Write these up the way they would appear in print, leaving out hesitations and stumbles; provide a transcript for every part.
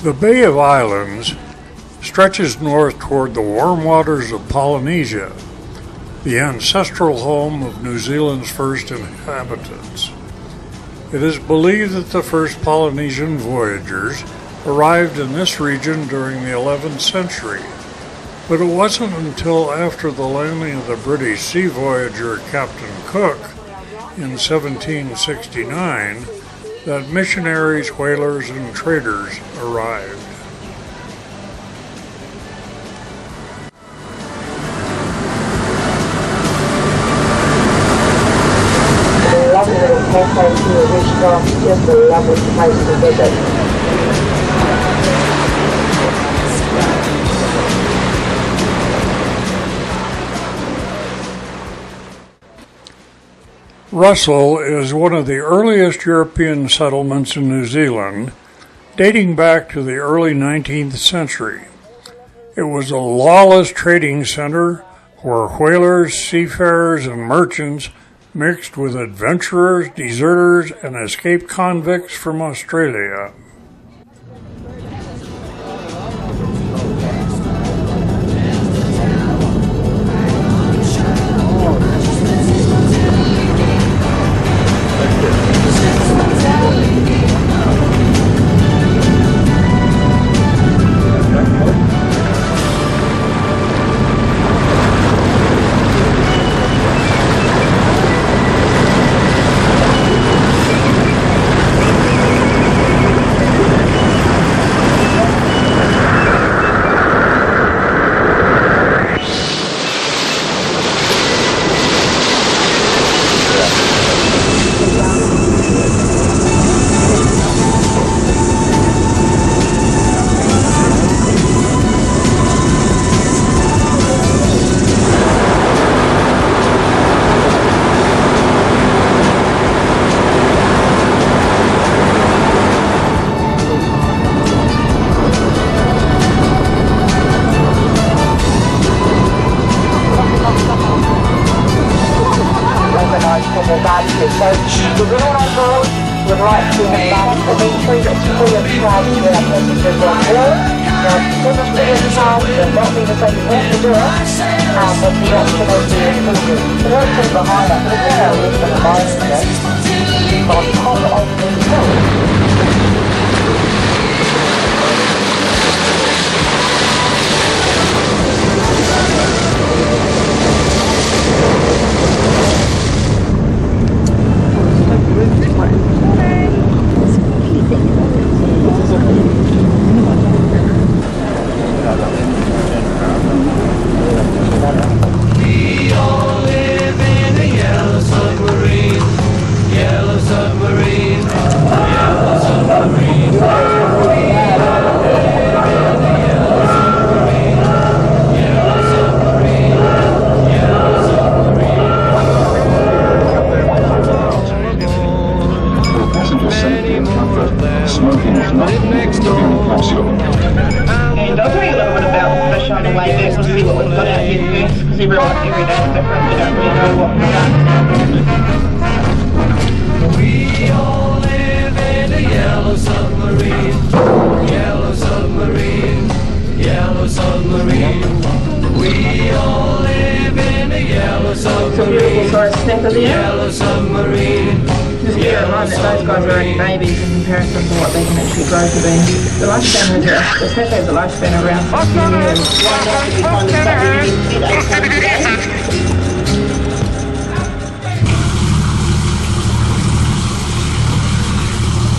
The Bay of Islands stretches north toward the warm waters of Polynesia, the ancestral home of New Zealand's first inhabitants. It is believed that the first Polynesian voyagers arrived in this region during the 11th century, but it wasn't until after the landing of the British sea voyager Captain Cook in 1769 that missionaries, whalers, and traders arrived. Lovely little cafe here, restaurant, just a lovely place to visit. Russell is one of the earliest European settlements in New Zealand, dating back to the early 19th century. It was a lawless trading center where whalers, seafarers, and merchants mixed with adventurers, deserters, and escaped convicts from Australia. So the women on board would like to embark the entry that's free of charge to our passengers on board. Now, because it's free of charge, it does not mean to say you have to do it, but the option is to include it. The option behind us, this is our list of arrangements on top of the hill.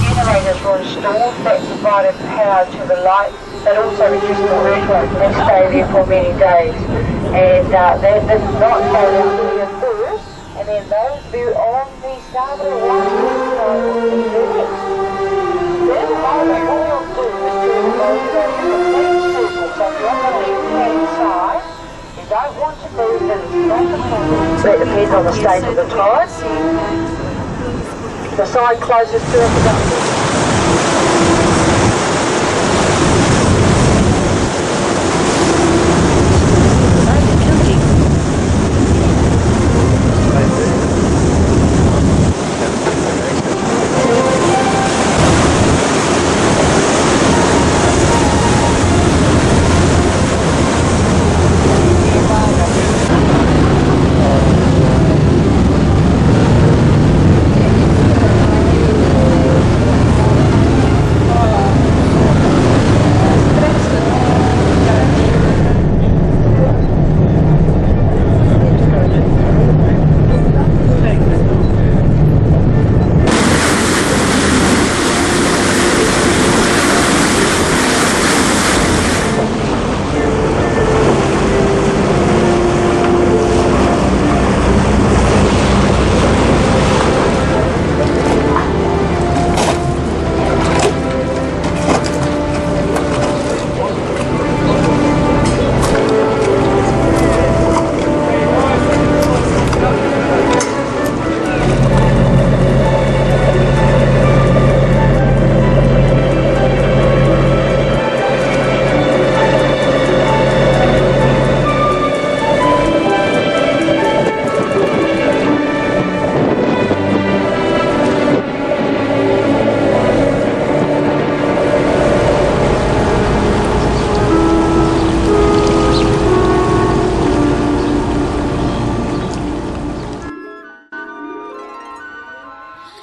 Generators were installed that provided power to the light, that also reduced the workload and stay there for many days. And this not go out here first, and then those who on the starboard line will be the next. Then the moment what we'll do is to go to a complete circle. So if you're on the left-hand side, you don't want to move, then it's not a problem. So it depends on the state of the tide. The side closest to us.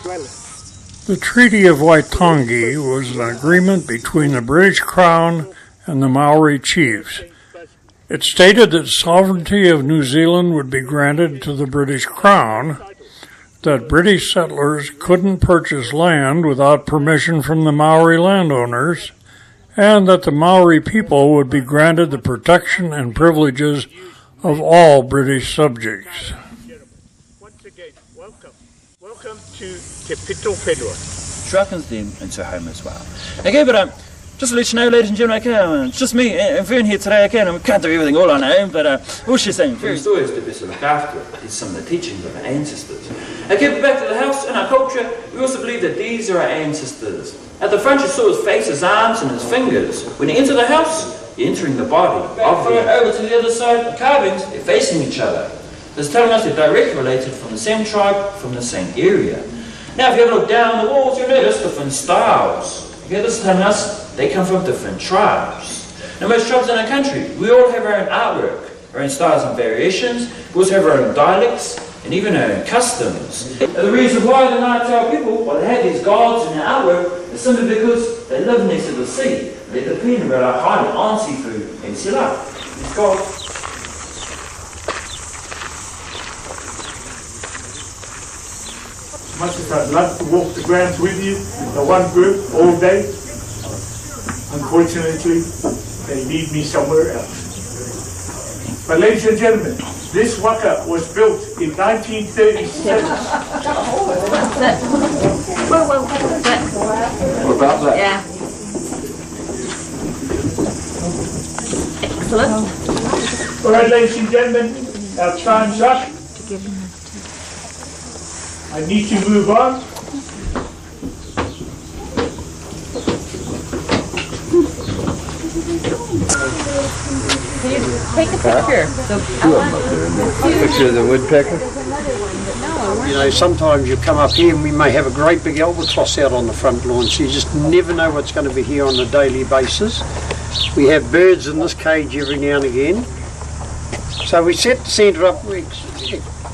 The Treaty of Waitangi was an agreement between the British Crown and the Maori chiefs. It stated that sovereignty of New Zealand would be granted to the British Crown, that British settlers couldn't purchase land without permission from the Maori landowners, and that the Maori people would be granted the protection and privileges of all British subjects. Once again, welcome. Welcome to Te Pito Whenua. Welcomes them into home as well. Okay, but just to let you know, ladies and gentlemen, it's just me and Fern here today, okay, and we can't do everything all on our own, but all she's saying, Fern stories to best look after it is some of the teachings of our ancestors. Okay, but back to the house, in our culture, we also believe that these are our ancestors. At the front you saw his face, his arms and his fingers. When you enter the house, you're entering the body. Back over to the other side, the carvings, they're facing each other. This is telling us they're directly related from the same tribe, from the same area. Now if you have a look down the walls, you'll notice different styles. Okay, this is telling us they come from different tribes. Now most tribes in our country, we all have our own artwork, our own styles and variations. We also have our own dialects and even our own customs. And the reason why the Ngāti people, well, they have these gods in their artwork is simply because they live next to the sea. They depend on our highly on seafood and sea life. These gods. Much as I'd love to walk the grounds with you, the one group, all day, unfortunately, they lead me somewhere else. But ladies and gentlemen, this waka was built in 1937. What about that? Yeah. Excellent. All right, ladies and gentlemen, our time's up. I need to move on. Take a picture. Picture of the woodpecker. You know, sometimes you come up here and we may have a great big albatross out on the front lawn, so you just never know what's going to be here on a daily basis. We have birds in this cage every now and again. So we set the centre up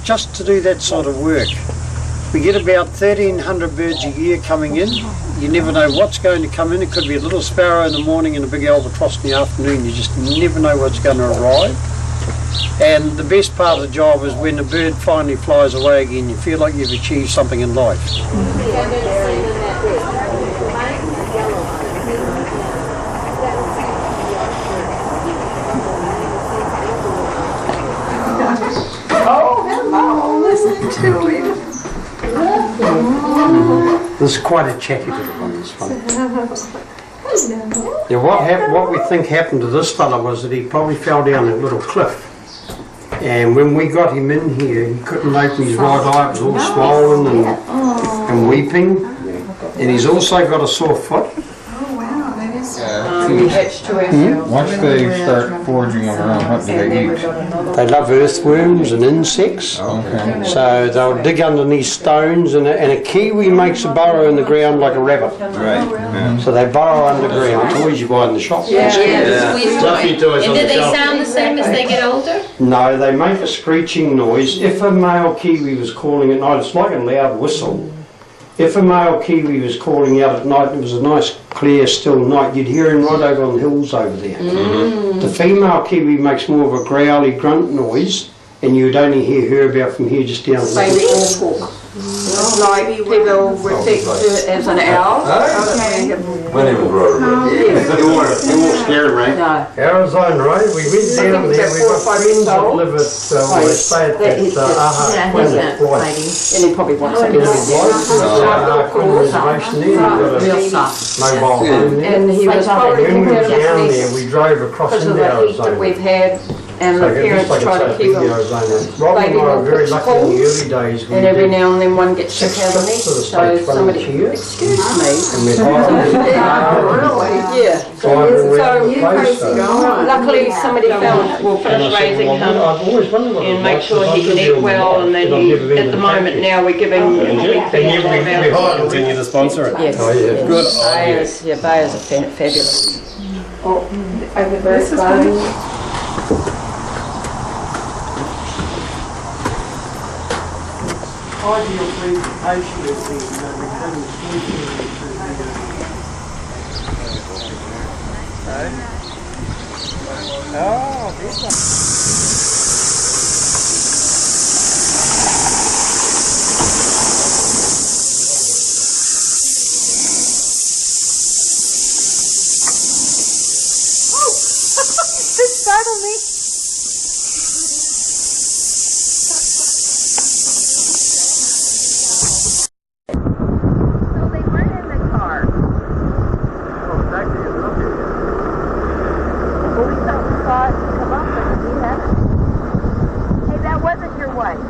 just to do that sort of work. We get about 1,300 birds a year coming in. You never know what's going to come in. It could be a little sparrow in the morning and a big albatross in the afternoon. You just never know what's going to arrive. And the best part of the job is when the bird finally flies away again, you feel like you've achieved something in life. This is quite a chatty little one, this one. Yeah, what we think happened to this fella was that he probably fell down a little cliff. And when we got him in here, he couldn't open his right eye, it was all swollen and weeping. And he's also got a sore foot. Once they start foraging around, what do they eat? They love earthworms and insects. Okay. So they'll dig underneath stones, and a kiwi makes a burrow in the ground like a rabbit. Right. Yeah. So they burrow underground. Toys you buy in the shop. Fluffy toys. And do they sound the same as they get older? No, they make a screeching noise. If a male kiwi was calling at night, it's like a loud whistle. If a male kiwi was calling out at night, and it was a nice, clear, still night, you'd hear him right over on the hills over there. The female kiwi makes more of a growly grunt noise, and you'd only hear her about from here just down the awful. Like people refer to it as an owl. My name is Robert. They won't scare him, right? No. Arizona, right? We went down there, we've got friends that live at, we stay at that Aha Planet Flight. And he probably wants it. Aha Reservation there, we've got Real a soft. mobile home there. And he was probably When we were down completely there, we drove across because of into the heat that Arizona. we've had, and the parents try to keep them. Rob and I were very lucky in the early days. And every now and then one gets sick out of the nest, so somebody, excuse me. Yeah. So luckily somebody found will finish raising him and make sure he can eat well, and then he, at the moment now we're giving Continue to sponsor it. Yes. Oh, yeah. Good. Bayers are fabulous. This is one. ideal presentation has been done this weekend. Oh, this one. This startled me. So they weren't in the car. Well, we thought we saw it come up, but we haven't. Hey, that wasn't your wife.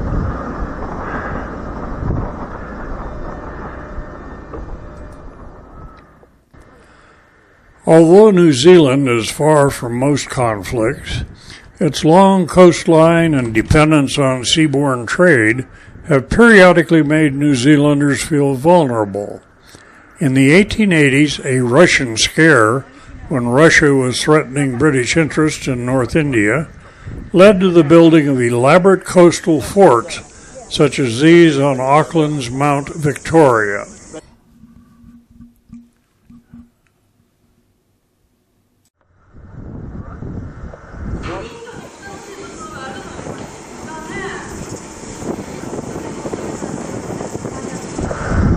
Although New Zealand is far from most conflicts, its long coastline and dependence on seaborne trade have periodically made New Zealanders feel vulnerable. In the 1880s, a Russian scare, when Russia was threatening British interests in North India, led to the building of elaborate coastal forts such as these on Auckland's Mount Victoria.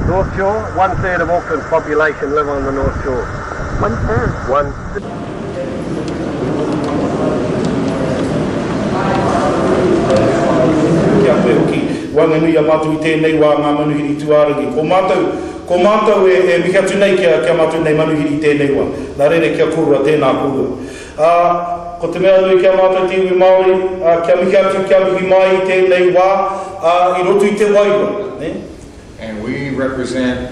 North Shore, 1/3 of Auckland's population live on the North Shore. 1/3. One. Kia koe hoki, wanganui a mātou I tēnei wā ngā manuhiri tuārangi. Ko mātou e mihi atu nei kia mātou nei manuhiri I tēnei wā. Nā rere kia korua tēnā korua. Ko te mea nui kia mātou te iwi Māori, kia mihi atu kia mihi mai I tēnei wā, I roto I te waiwa. And we represent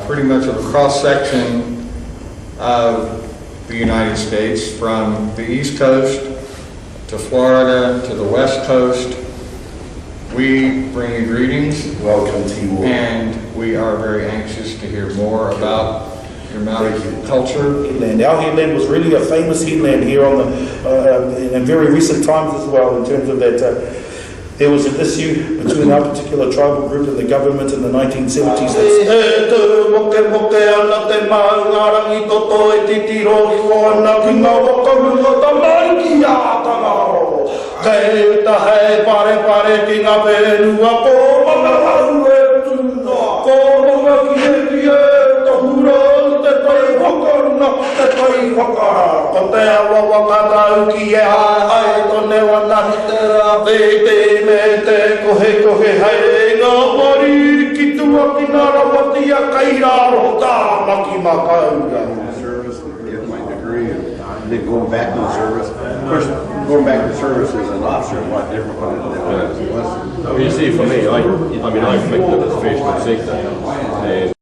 pretty much a cross-section of the United States, from the East Coast to Florida to the West Coast. We bring you greetings. Welcome to you all. And we are very anxious to hear more about your Maori culture. Headland. Our headland was really a famous headland here on the in very recent times as well, in terms of that. There was an issue between our particular tribal group and the government in the 1970s. Service, get my degree, and then going back to the service. Of course, going back to service as an officer is a lot different than it was. You see, for me, I picked up as fish and six and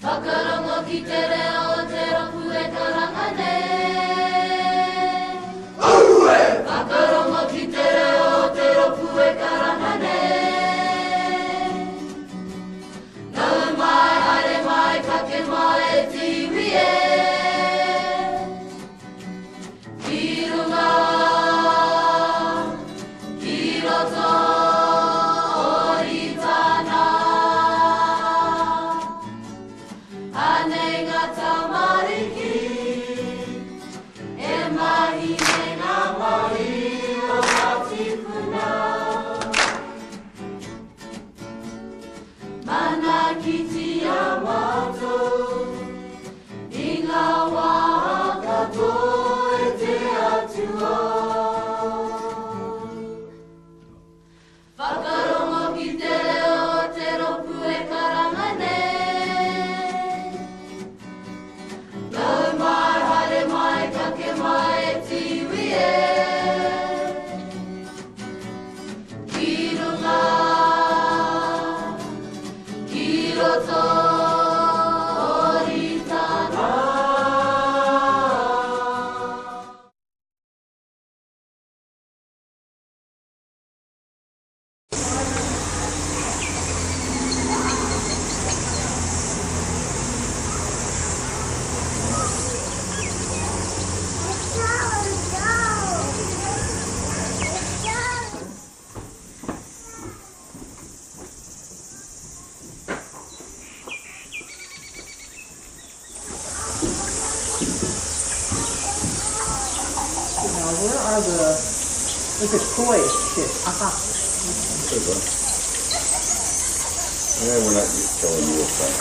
Whakarongo ki te reo te ropu e karangane. Whakarongo ki te reo te ropu e karangane. Nau mai, haere mai, kake mai e tiwi e. Ki runga, ki roto. Mai, hare mai, kake mai, e tiwi where are the, look at koi fish. Aha. Yeah, we're not telling you what's that.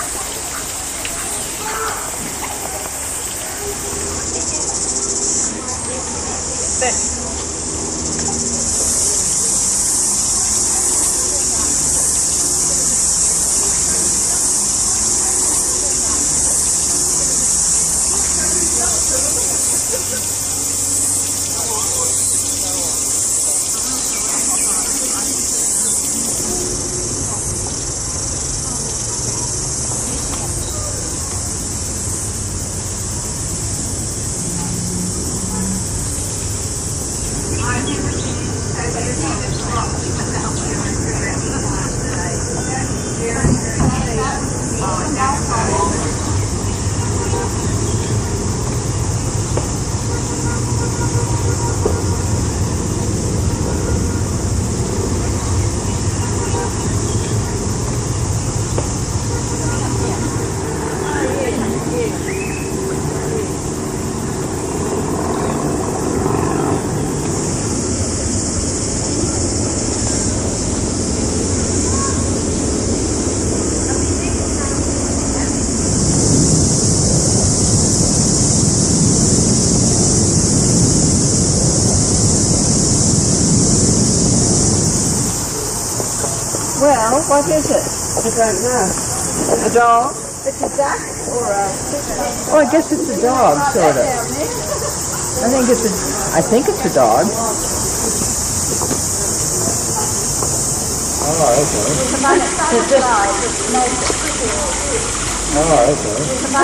Well, what is it? I don't know. A dog? It's a duck or a... Oh, I guess it's a dog, sort of. I think it's a dog. Oh, okay. It's just... Oh, okay. It's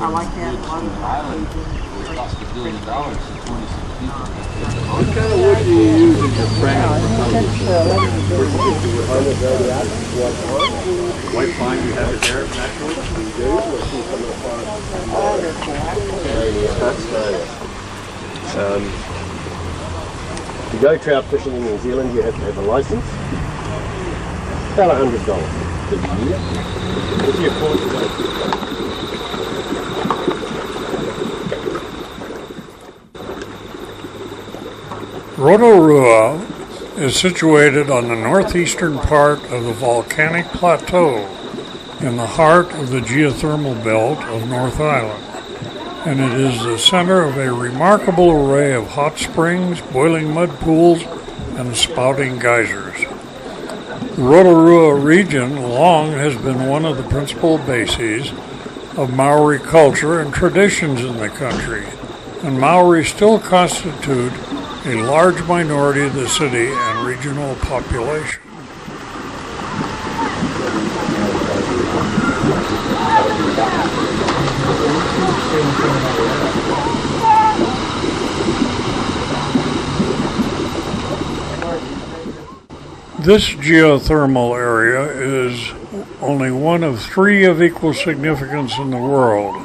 I like that. Cost $1 billion in 26 people. What kind of wood do you use in your frame? White pine, you have it there naturally? We do. To go trout fishing in New Zealand, you have to have a license. About $100 for the year. If you afford to go fishing. Rotorua is situated on the northeastern part of the volcanic plateau in the heart of the geothermal belt of North Island, and it is the center of a remarkable array of hot springs, boiling mud pools, and spouting geysers. The Rotorua region long has been one of the principal bases of Maori culture and traditions in the country, and Maori still constitute a large minority of the city and regional population. This geothermal area is only one of 3 of equal significance in the world,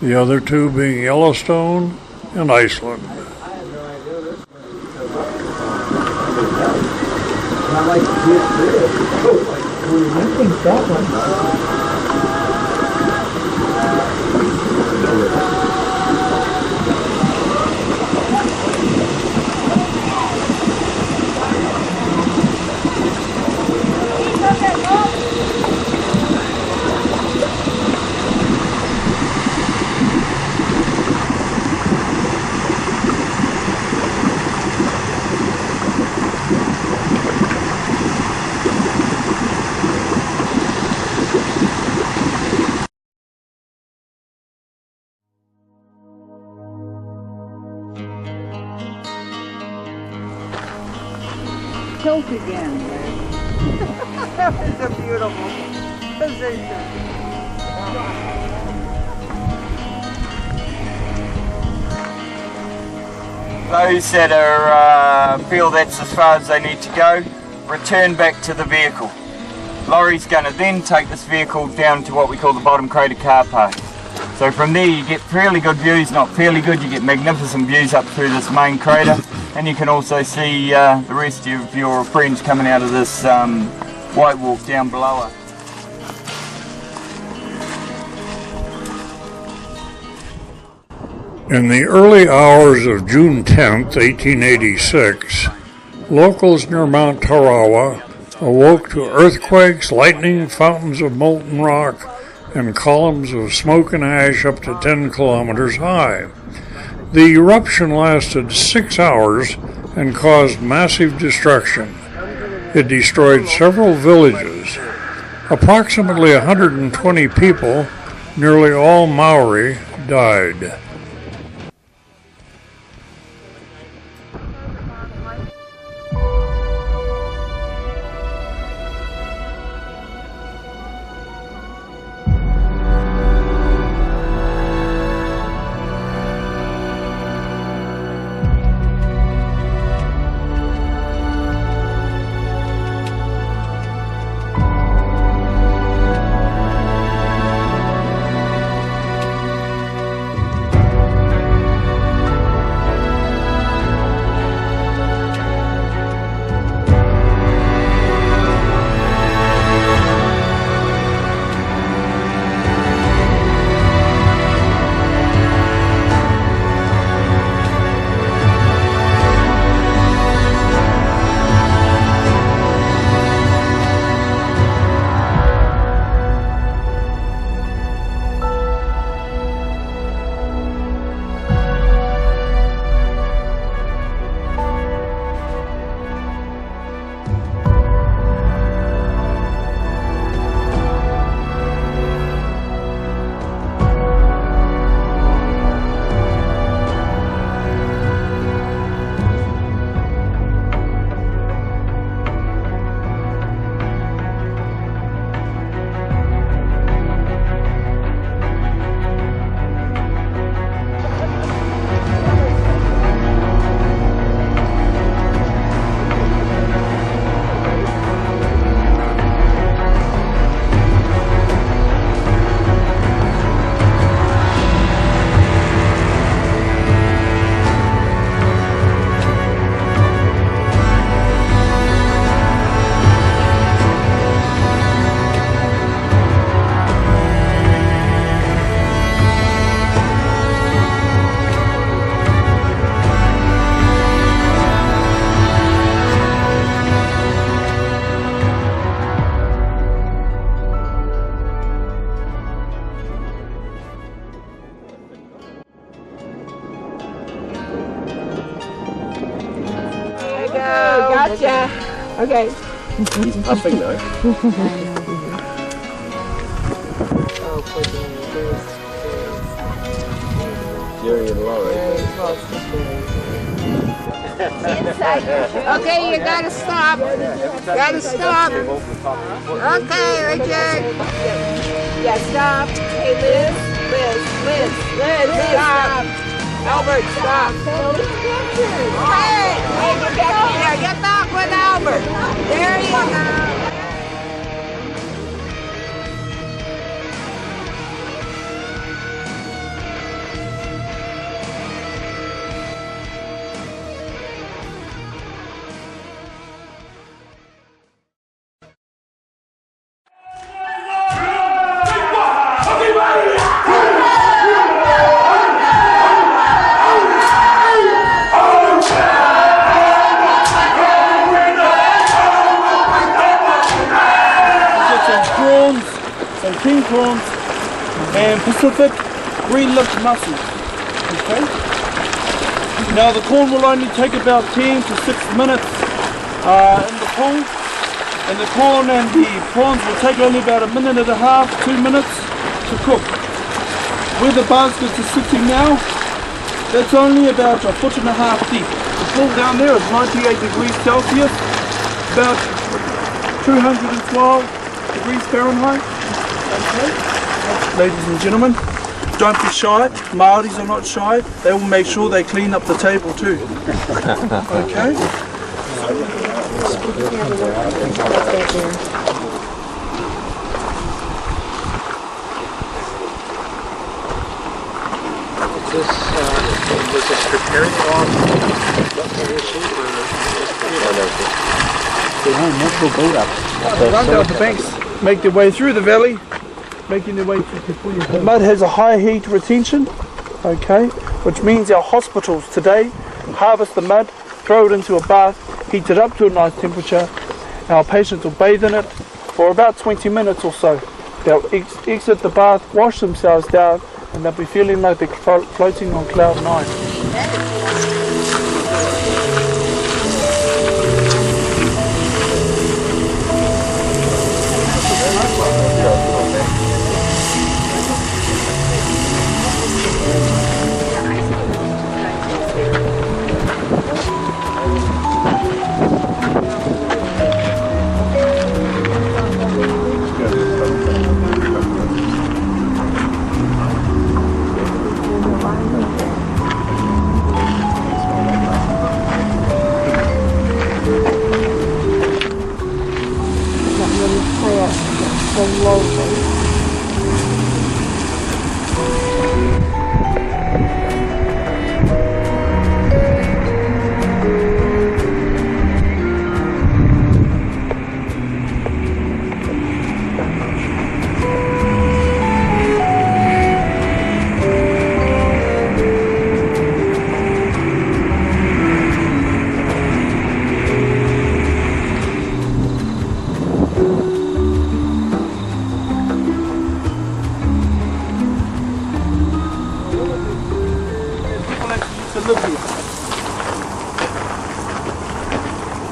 the other 2 being Yellowstone and Iceland. I think that one. Tilt again. That was a beautiful position. Those that are feel that's as far as they need to go, return back to the vehicle. Lorry's going to then take this vehicle down to what we call the bottom crater car park. So from there you get fairly good views, not fairly good, you get magnificent views up through this main crater, and you can also see the rest of your friends coming out of this white walk down below us. In the early hours of June 10th, 1886, locals near Mount Tarawa awoke to earthquakes, lightning, fountains of molten rock, and columns of smoke and ash up to 10 kilometers high. The eruption lasted 6 hours and caused massive destruction. It destroyed several villages. Approximately 120 people, nearly all Maori, died. Gotcha. Okay. He's puffing though. Jerry and Laurie. Okay, you gotta stop. Gotta stop. Okay, Richard. Yeah, stop. Hey, Liz, stop. Albert, stop. Hey, get back here. Get back with with Albert. There you go. Some king prawns and Pacific green lipped mussels. Okay. Now the corn will only take about 10 to 6 minutes in the pool, and the corn and the prawns will take only about 1.5 minutes, 2 minutes to cook. Where the baskets are sitting now, that's only about 1.5 foot deep. The pool down there is 98 degrees Celsius, about 212 degrees Fahrenheit. Okay. Ladies and gentlemen, don't be shy. Māoris are not shy. They will make sure they clean up the table too. Okay? Was it preparing on Run down the banks, make their way through the valley, making their way through. The mud has a high heat retention, okay, which means our hospitals today harvest the mud, throw it into a bath, heat it up to a nice temperature. Our patients will bathe in it for about 20 minutes or so. They'll exit the bath, wash themselves down, and they'll be feeling like they're floating on cloud 9.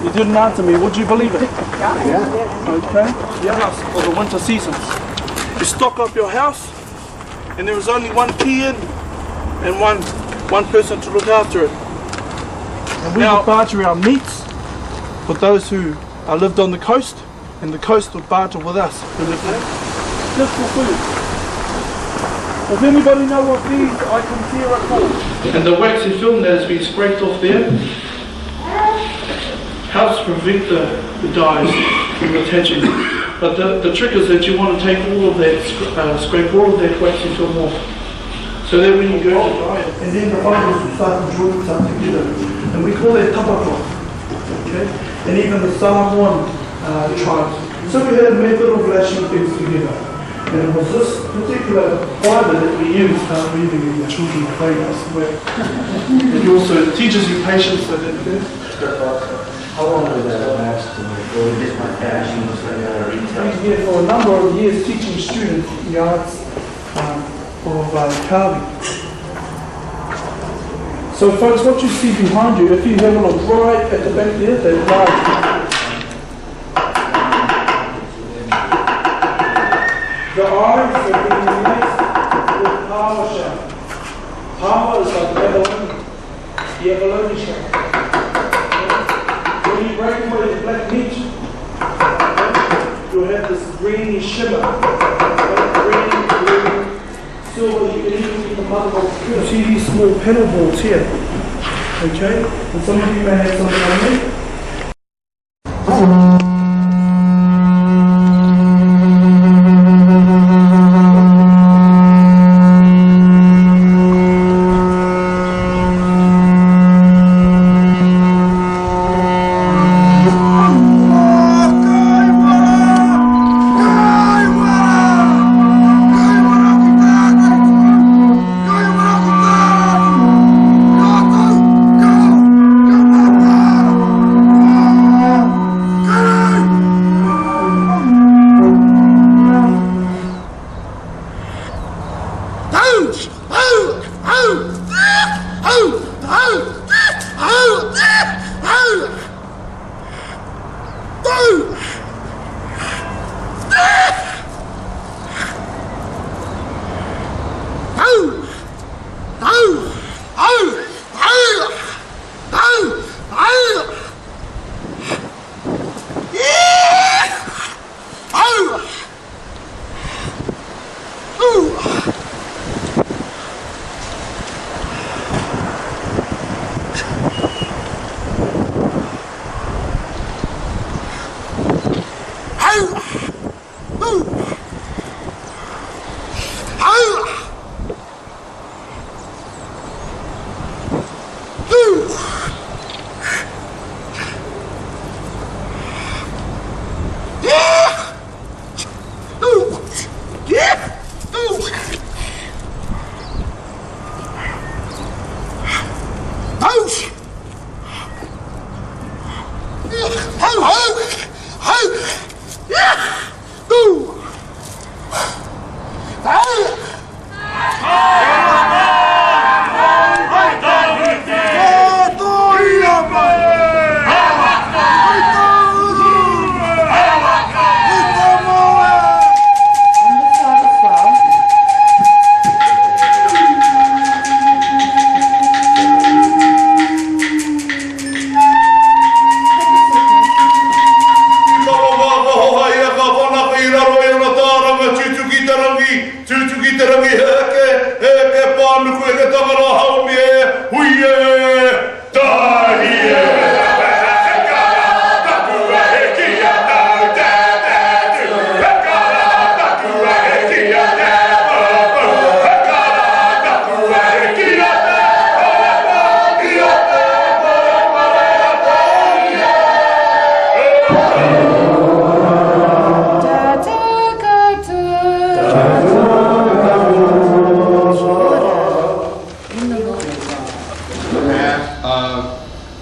You didn't answer me. Would you believe it? Yeah. Okay. Your house for the winter seasons. You stock up your house, and there is only one key in, and one person to look after it. And we would barter our meats with those who lived on the coast, and the coast would barter with us who lived there. Just for food. Does anybody know what these items here are called? And the waxy film that has been scraped off there helps prevent the dyes from attaching. But the trick is that you want to take all of that, scrape all of that waxy film off. So that when you go to dye it, and then the fibers will start to join up together. And we call that tapapa. Okay? And even the Samoan tribes. So we had a method of lashing things together. And it was this particular fibre that we use weaving in the children's playgrounds. It also teaches you patience so that how long did that last? Or just my passion was He's here for a number of years teaching students the arts of carving. So folks, what you see behind you, if you have a look right at the back there, they're large. The eyes are being mixed with power shell. Power is like the abalone shell. When you break away the black meat, you'll have this greeny shimmer. Green, silver, you can even see the mother of the. You see these small pedal balls here. Okay? And some of you may have something on there.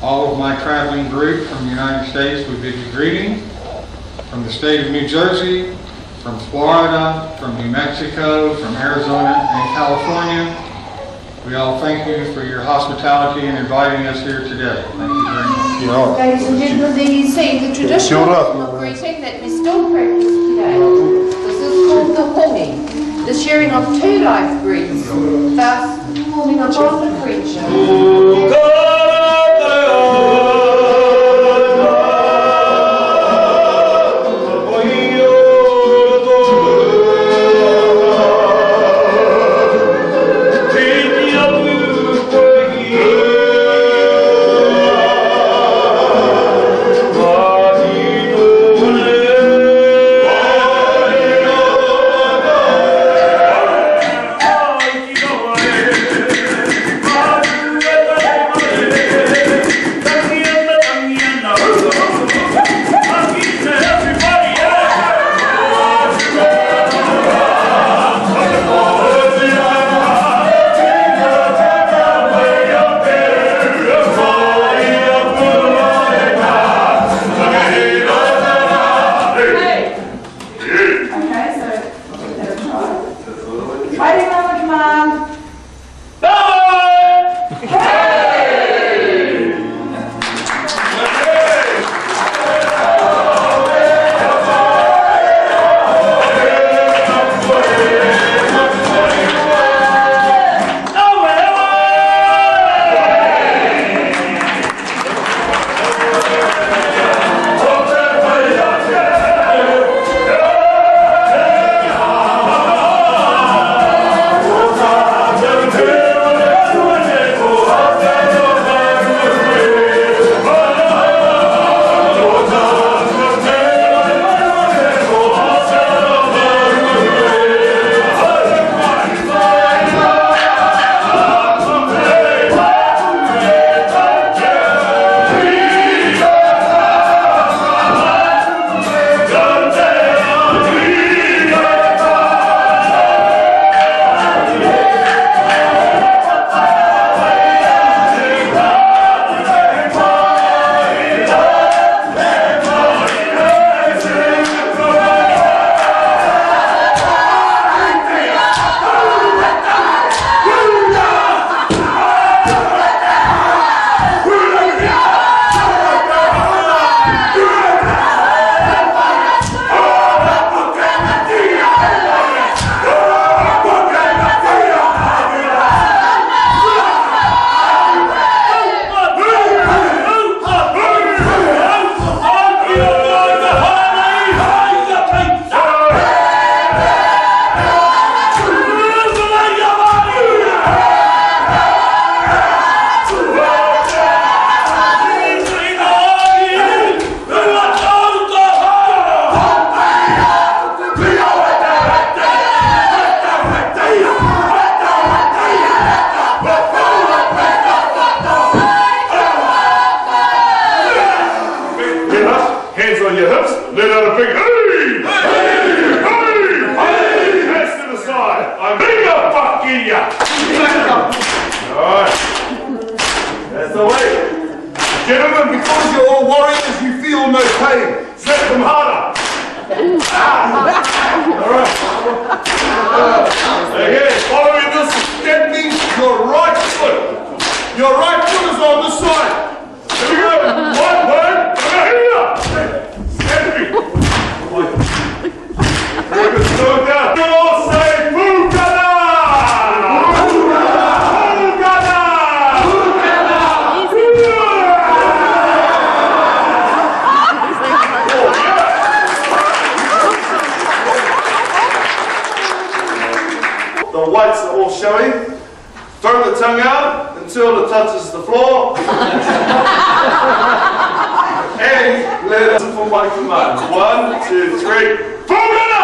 All of my traveling group from the United States, we bid you greetings. From the state of New Jersey, from Florida, from New Mexico, from Arizona and California, we all thank you for your hospitality and inviting us here today. Thank you very much. Ladies and gentlemen, there you see the traditional form of greeting that we still practice today. This is called the hongi, the sharing of two life breaths, thus forming a bond of friendship. Again, following this, that means your right foot. Your right foot is on this side. Here we go. One, here. Stand me. Very good. Slow it down. You all say, Fugana! The whites are all showing. Throw the tongue out until it touches the floor. And let it for my command. 1, 2, 3. Fugana!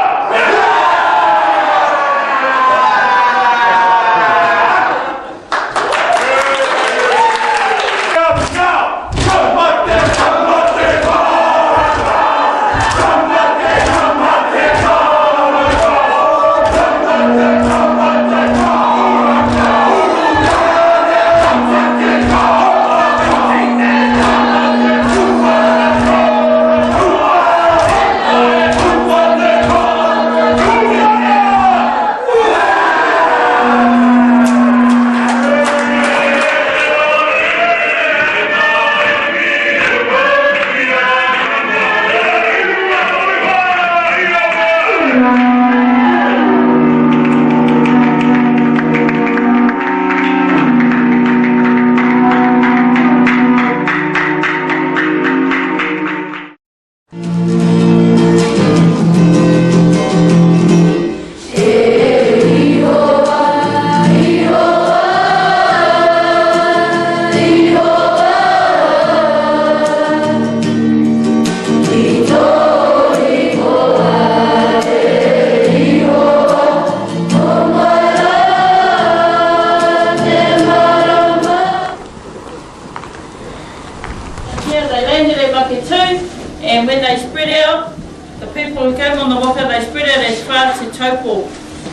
And when they spread out, the people who came on the waka, they spread out as far as the Taupo.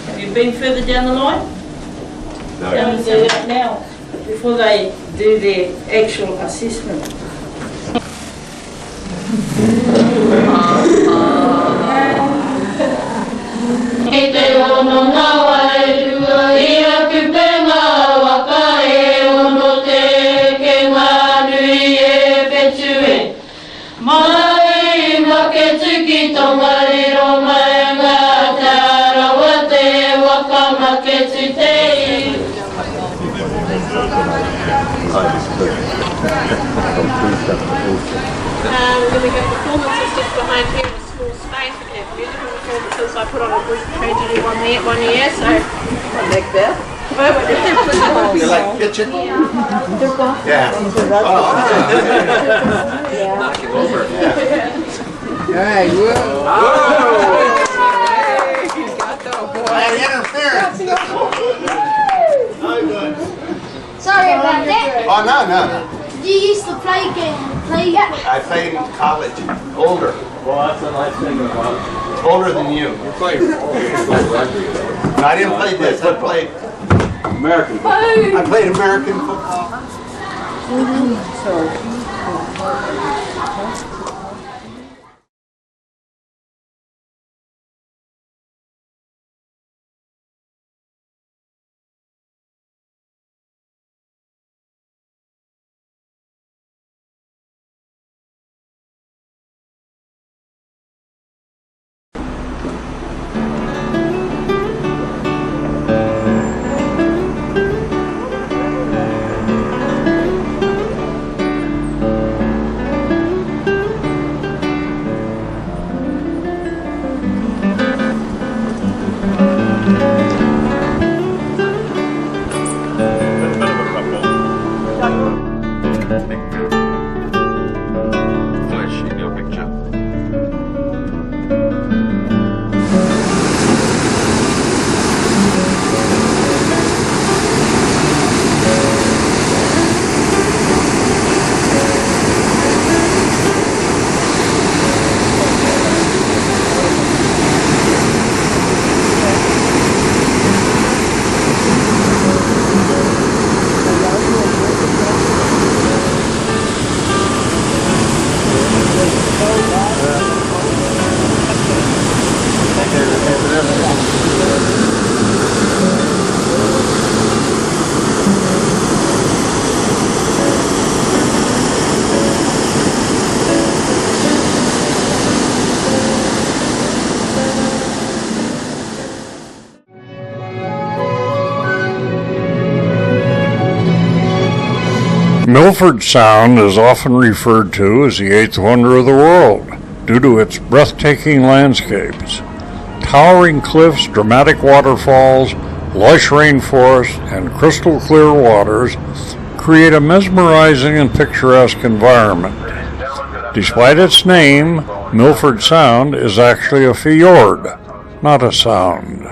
Have you been further down the line? No. They'll do that now, before they do their actual assessment. Then we have performances just behind here in a small space. We have musical performances. I put on a brief tragedy one year, so like that. You like pitching? Yeah. Knock him over. Hey, Interference. Sorry about that. Oh, no. Did you used to play game? I played in college. Older. Well, that's a nice thing about it. Older than you. You played rugby. No, I didn't play this. I played American football. I played American football. Milford Sound is often referred to as the eighth wonder of the world due to its breathtaking landscapes. Towering cliffs, dramatic waterfalls, lush rainforests, and crystal clear waters create a mesmerizing and picturesque environment. Despite its name, Milford Sound is actually a fjord, not a sound.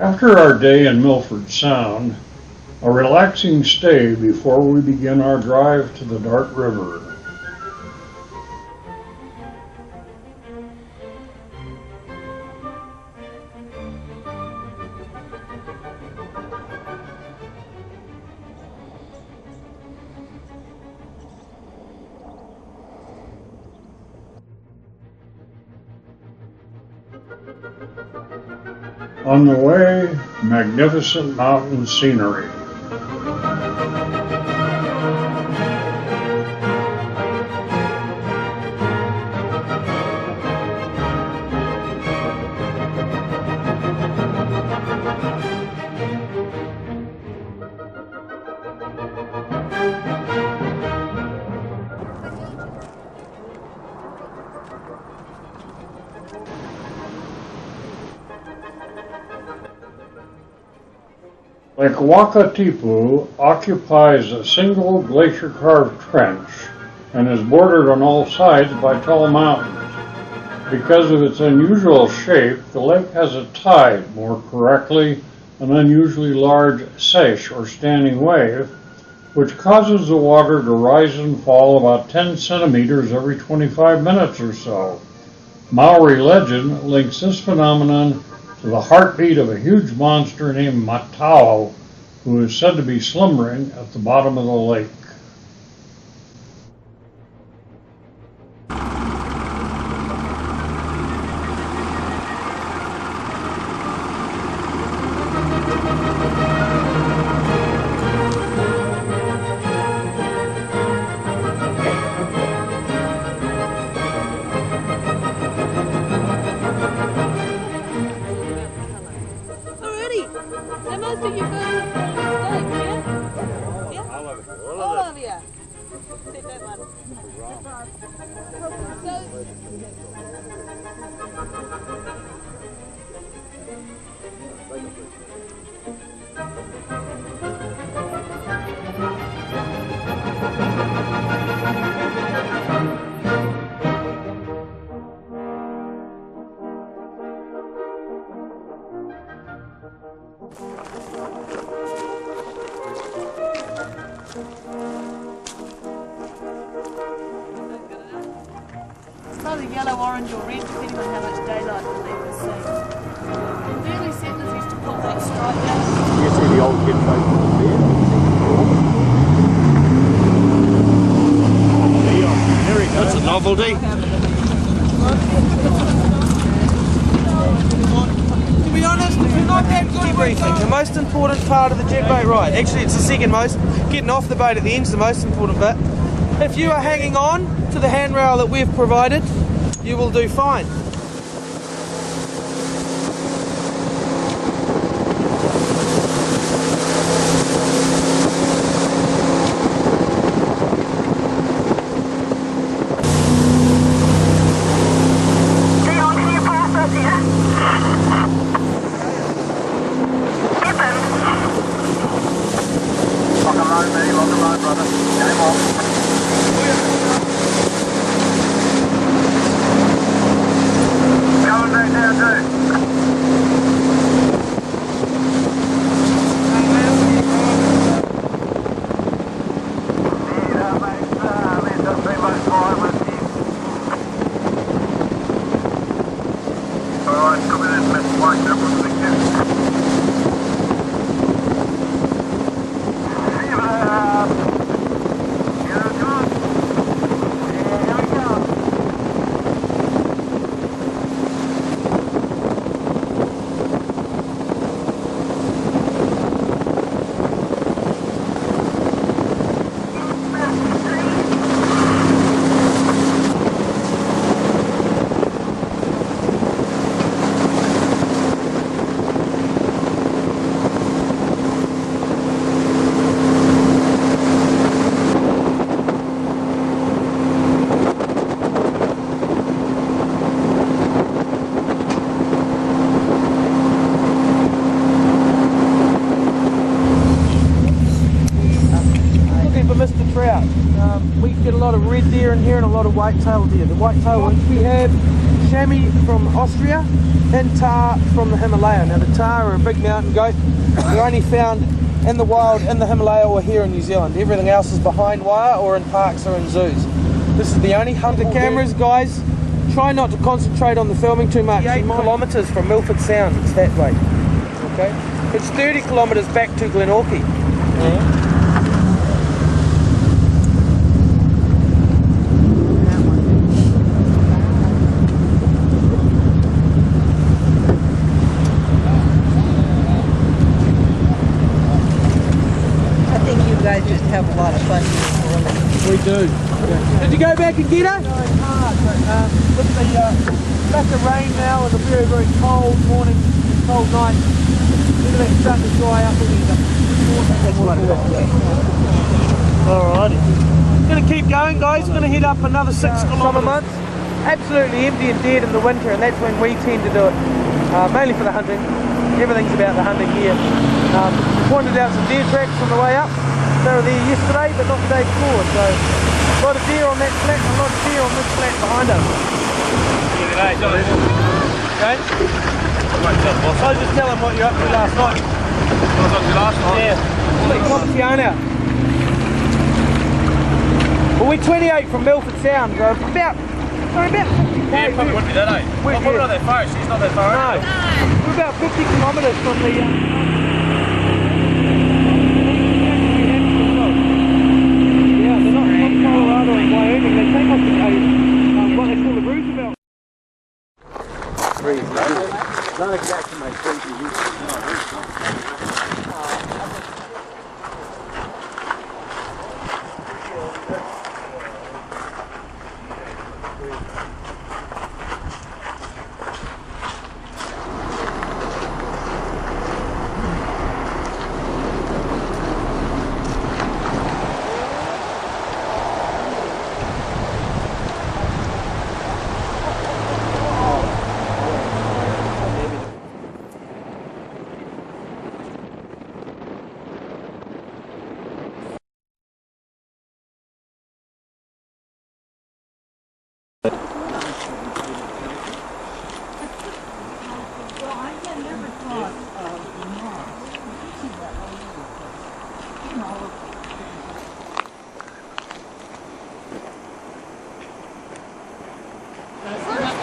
After our day in Milford Sound, a relaxing stay before we begin our drive to the Dart River. On the way, magnificent mountain scenery. Lake Wakatipu occupies a single glacier-carved trench and is bordered on all sides by tall mountains. Because of its unusual shape, the lake has a tide, more correctly, an unusually large seiche or standing wave, which causes the water to rise and fall about 10 centimeters every 25 minutes or so. Maori legend links this phenomenon to the heartbeat of a huge monster named Matao, who is said to be slumbering at the bottom of the lake. It's either yellow, orange or red, depending on how much daylight the leaf is seen. The early settlers used to pull that stripe down. You see the old kid folk there. That's a novelty. To be honest, we're not that good. Debriefing. The most important part of the jet boat ride. Actually, it's the second most. Getting off the boat at the end is the most important bit. If you are hanging on to the handrail that we've provided, you will do fine. We get a lot of red deer in here and a lot of white-tailed deer. The white-tailed ones we have chamois from Austria, and tar from the Himalaya. Now the tar are a big mountain goat. They're only found in the wild in the Himalaya or here in New Zealand. Everything else is behind wire or in parks or in zoos. This is the only hunter cameras, guys. Try not to concentrate on the filming too much. 8 kilometres from Milford Sound, it's that way. Okay? It's 30 kilometres back to Glenorchy. I think you guys just have a lot of fun. We do. Did you go back and get her? No, it's hard, but with the lack of rain now and a very, very cold morning, cold night, everything's starting to dry up a little bit. Alrighty. Gonna keep going, guys. Gonna head up another 6 kilometres. Months. Absolutely empty and dead in the winter, and that's when we tend to do it. Mainly for the hunting. Everything's about the hunting here. Pointed out some deer tracks on the way up. They were there yesterday, but not the day before. So a lot of deer on that flat, and a lot of deer on this flat behind us. Okay. So just tell them what you're up to last night. What was up to last night? Yeah. Come on, Fiona. Well, we're 28 from Milford Sound, so about 50 km. Yeah, probably wouldn't be that, eh? Well, we're not that far, actually. It's not that far. No. We're about 50 kilometres from the... yeah, they're not from Colorado and Wyoming. They take us to what they call the Roosevelt. Not exactly my crazy use.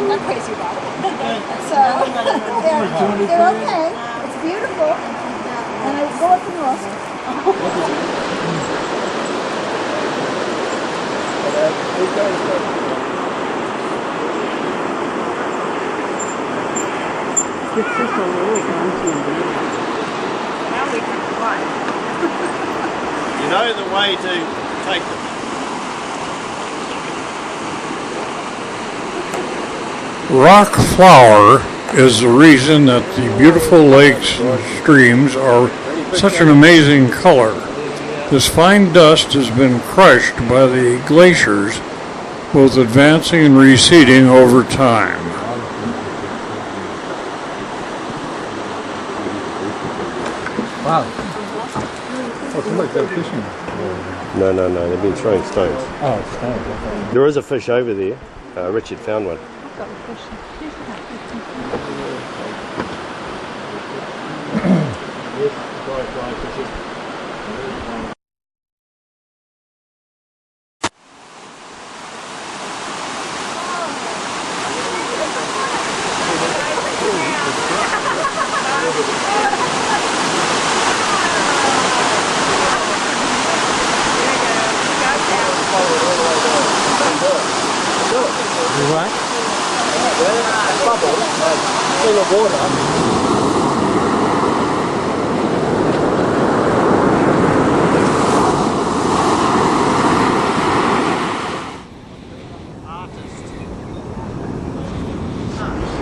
I'm not crazy about it. So they're okay. It's beautiful. And I go up and lost. It's just a little daunting. Now we can fly. You know the way to take them. Rock flour is the reason that the beautiful lakes and streams are such an amazing color. This fine dust has been crushed by the glaciers, both advancing and receding over time. Wow. Oh, somebody's got a fishing. No, they've been throwing stones. Oh, stones. Okay. There is a fish over there. Richard found one.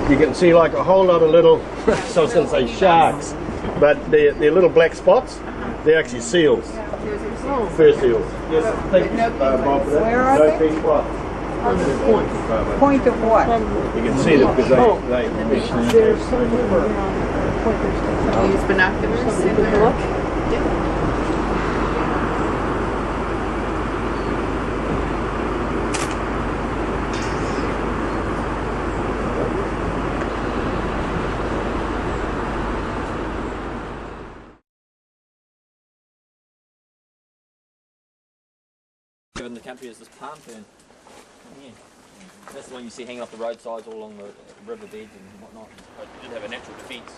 You can see like a whole lot of little, so I was going to say sharks, but they're little black spots. They're actually seals. Fur seals. Yes, thank you, Bob, for that. Where are they? On the point. Point of what? You can see them because they Use binoculars. Look. in the country is this palm fern. Yeah. That's the one you see hanging off the roadsides all along the river beds and whatnot. But it did have a natural defence.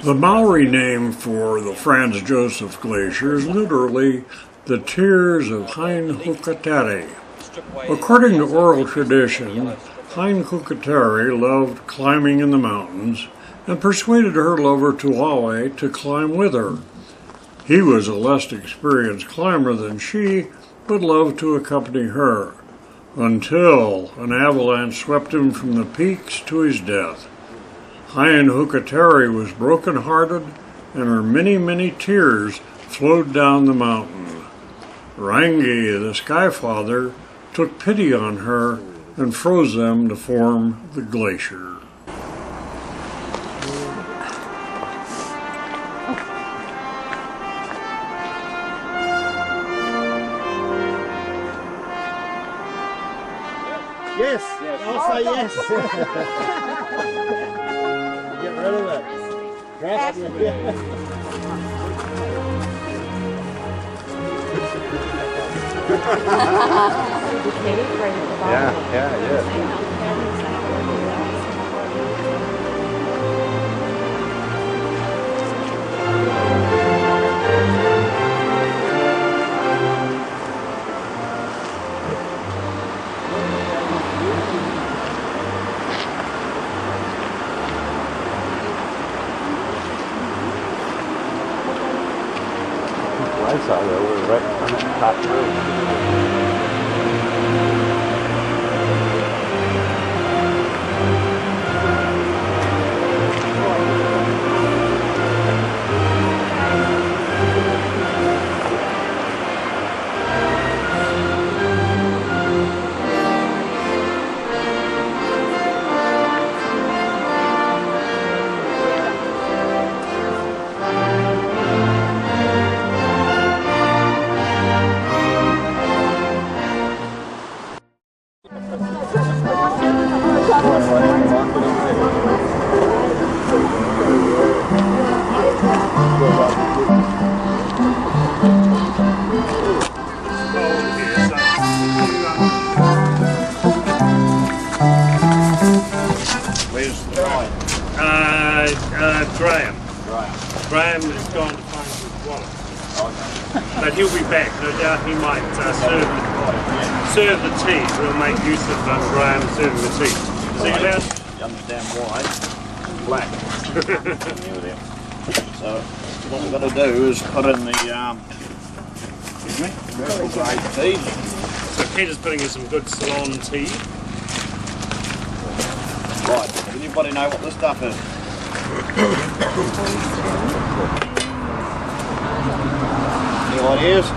The Maori name for the Franz Josef Glacier is literally the Tears of Hein Hukatari. According to oral tradition, Hein Hukatari loved climbing in the mountains and persuaded her lover Tuawe to climb with her. He was a less experienced climber than she, but loved to accompany her, until an avalanche swept him from the peaks to his death. Hein Hukatari was broken-hearted, and her many, many tears flowed down the mountain. Rangi, the Sky Father, took pity on her and froze them to form the glacier. Yes, I'll say yes. Get rid of it. Grass. Yeah. I saw that was right on the top road. Graham is going to find his wallet. But he'll be back. No doubt he might serve the tea. We'll make use of Graham serving the tea. Is he about? You understand why? Black. So what we've got to do is put in the grade tea. So Peter's putting in some good Ceylon tea. Right. Does anybody know what this stuff is? Any ideas?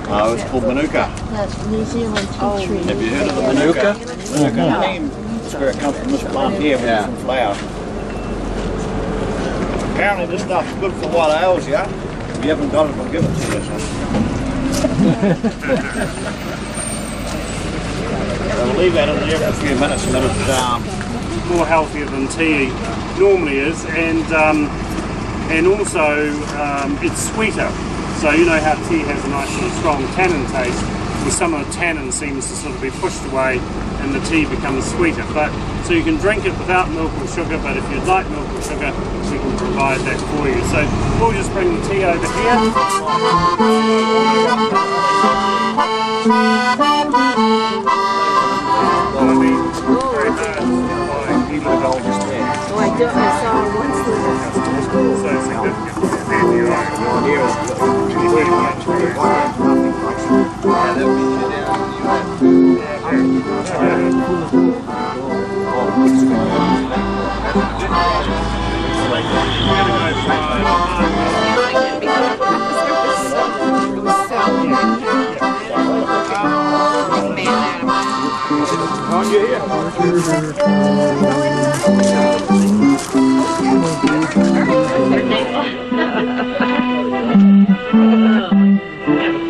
Oh, it's called Manuka. That's New Zealand tea tree. Have you heard of the Manuka? Manuka name. It's where it comes from, this plant here, which is from flower. Apparently this stuff's good for what ails you. If you haven't got it, I'll give it to you. So we'll leave that in there for a few minutes and let it more healthier than tea normally is, and also it's sweeter. So you know how tea has a nice sort of strong tannin taste. Well, some of the tannin seems to sort of be pushed away, and the tea becomes sweeter. But so you can drink it without milk or sugar. But if you'd like milk or sugar, we can provide that for you. So we'll just bring the tea over here. Oh, I don't. I saw once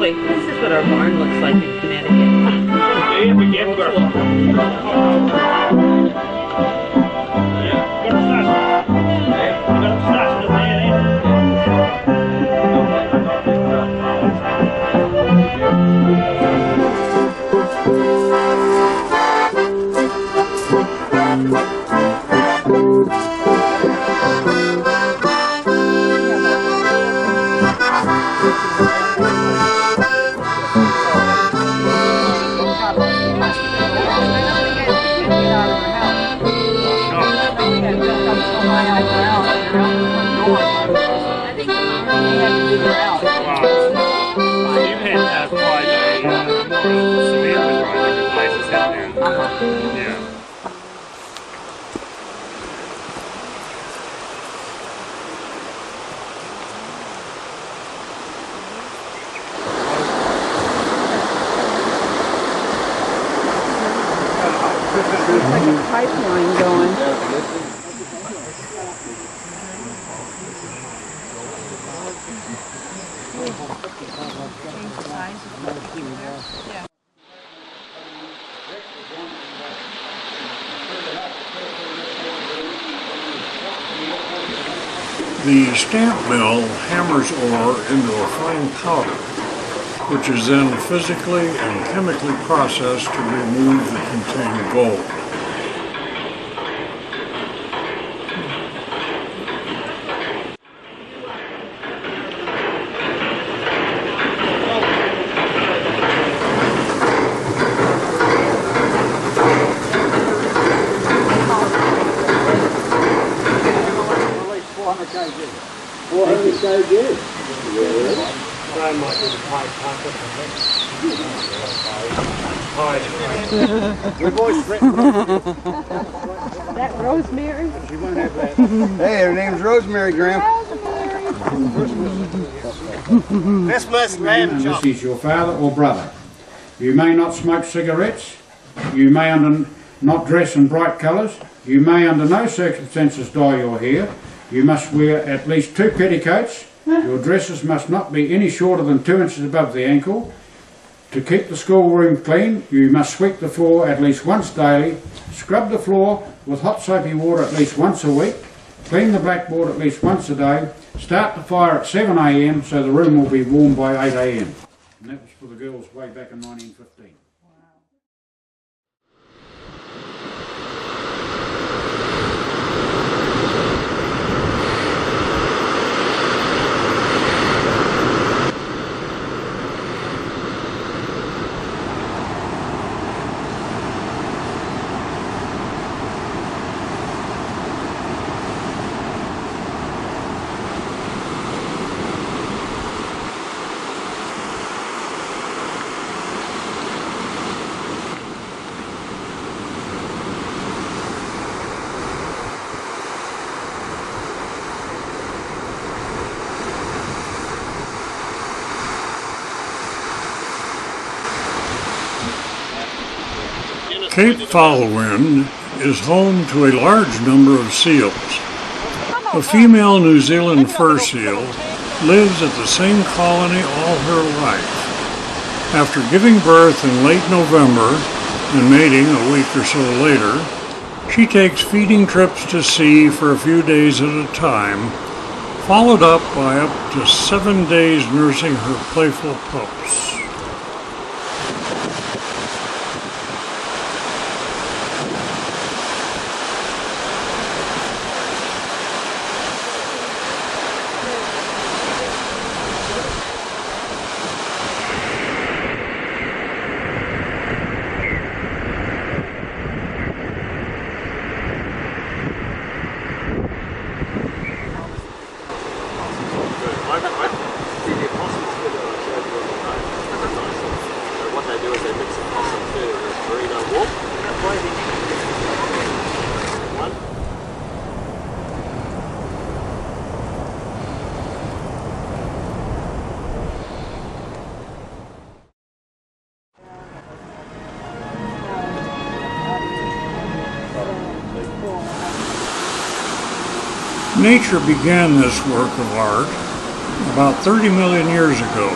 This is what our barn looks like in Connecticut. severely right, like places down there. Yeah. There's like a pipeline going. Yeah. The stamp mill hammers ore into a fine powder, which is then physically and chemically processed to remove the contained gold. That Rosemary? She won't have that. Hey, her name's Rosemary, Graham. Let's bless lamb chop. This is your father or brother. You may not smoke cigarettes. You may not dress in bright colours. You may under no circumstances dye your hair. You must wear at least 2 petticoats. Your dresses must not be any shorter than 2 inches above the ankle. To keep the schoolroom clean, you must sweep the floor at least once daily, scrub the floor with hot soapy water at least once a week, clean the blackboard at least once a day, start the fire at 7 a.m. so the room will be warm by 8 a.m. And that was for the girls way back in 1915. Cape Foulwind is home to a large number of seals. The female New Zealand fur seal lives at the same colony all her life. After giving birth in late November and mating a week or so later, she takes feeding trips to sea for a few days at a time, followed up by up to 7 days nursing her playful pups. Nature began this work of art about 30 million years ago.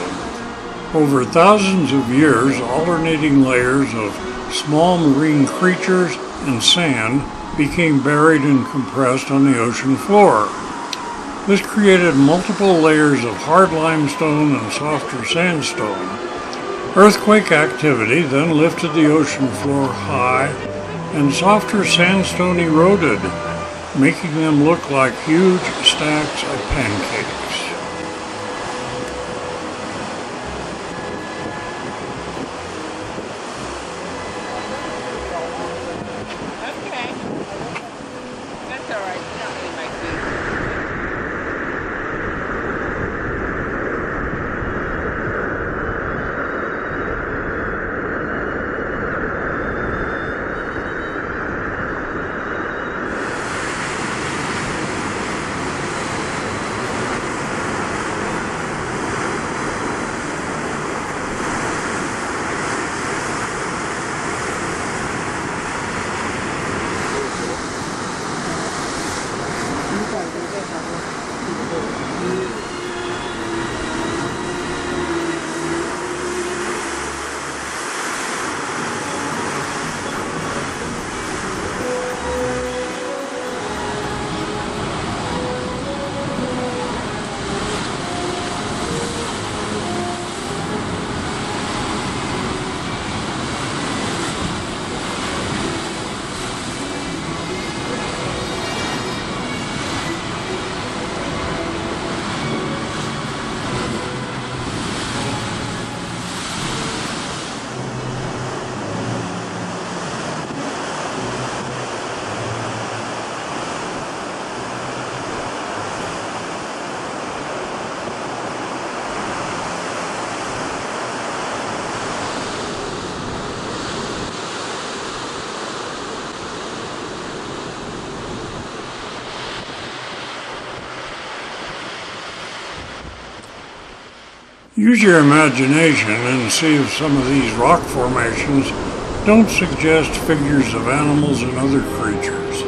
Over thousands of years, alternating layers of small marine creatures and sand became buried and compressed on the ocean floor. This created multiple layers of hard limestone and softer sandstone. Earthquake activity then lifted the ocean floor high, and softer sandstone eroded, making them look like huge stacks of pancakes. Okay. That's all right. You don't need my feet. Use your imagination and see if some of these rock formations don't suggest figures of animals and other creatures.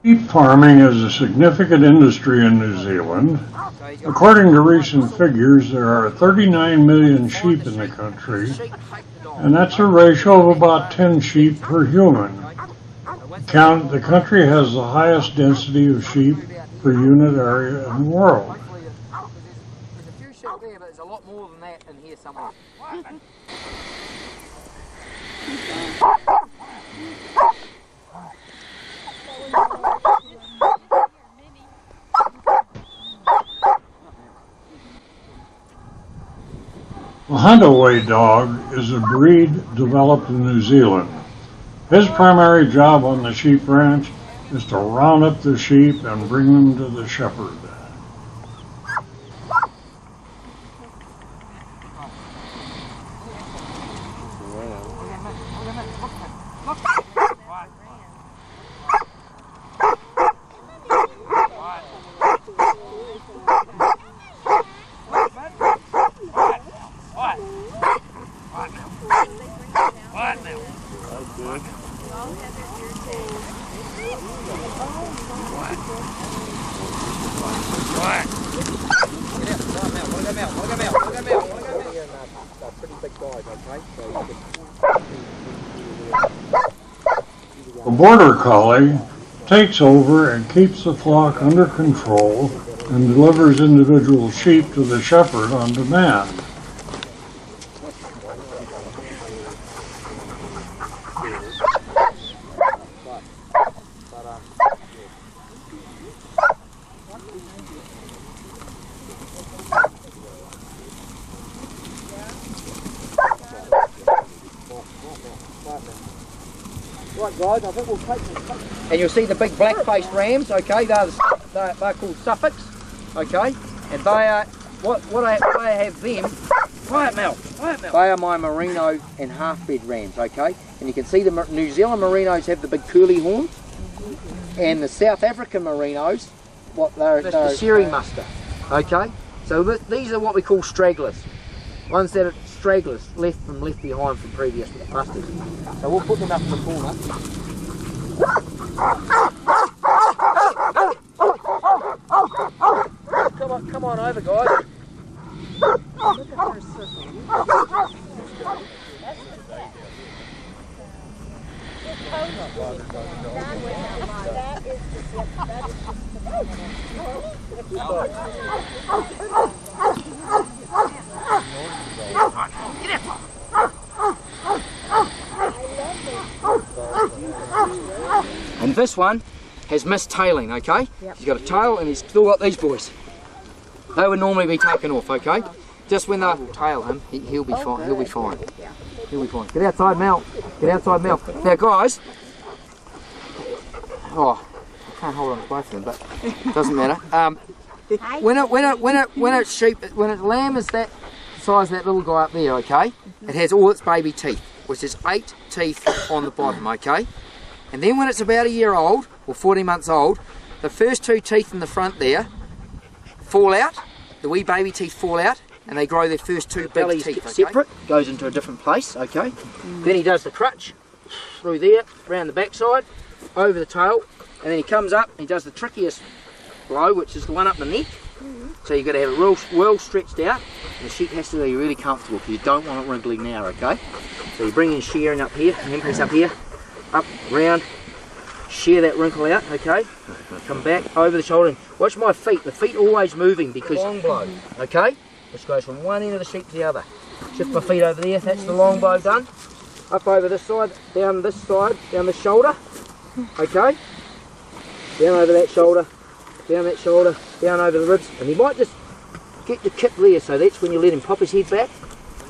Sheep farming is a significant industry in New Zealand. According to recent figures, there are 39 million sheep in the country, and that's a ratio of about 10 sheep per human. The country has the highest density of sheep per unit area in the world. There's a few sheep there, but there's a lot more than that in here somewhere. The Huntaway dog is a breed developed in New Zealand. His primary job on the sheep ranch is to round up the sheep and bring them to the shepherd. The Border Collie takes over and keeps the flock under control and delivers individual sheep to the shepherd on demand. Right guys, I think we'll take this. And you'll see the big black-faced rams, okay, they're called Suffolks, okay, and they are, I have them, quiet Mel, they are my merino and half-bred rams, okay, and you can see the New Zealand merinos have the big curly horn, and the South African merinos, they're the Sherry muster, okay, so these are what we call stragglers, ones that are stragglers, left behind from previous musters. So we'll put them up in the corner. Come on over, guys. Look at her circle. And this one has missed tailing, okay? Yep. He's got a tail and he's still got these boys. They would normally be taken off, okay? Just when they tail him, he'll be fine. He'll be fine. He'll be fine. Get outside, Mel. Get outside, Mel. Now, guys. Oh, I can't hold on to both of them, but it doesn't matter. When a lamb is that size, that little guy up there, okay, it has all its baby teeth, which is 8 teeth on the bottom, okay. And then when it's about a year old or 40 months old, the first 2 teeth in the front there fall out. The wee baby teeth fall out, and they grow their first 2 big teeth. Okay? Separate, goes into a different place, okay. Then he does the crutch through there, round the backside, over the tail, and then he comes up and he does the trickiest blow, which is the one up the neck. So you've got to have it real well stretched out, and the sheep has to be really comfortable because you don't want it wrinkling now, okay. So you bring in shearing up here, handpiece up here, up, round, shear that wrinkle out, okay. Come back over the shoulder. And watch my feet. The feet always moving because long blow, okay. Which goes from one end of the sheep to the other. Shift my feet over there. That's the long blow done. Up over this side, down this side, down the shoulder, okay. Down over that shoulder, down that shoulder, down over the ribs, and he might just get the kip there. So that's when you let him pop his head back.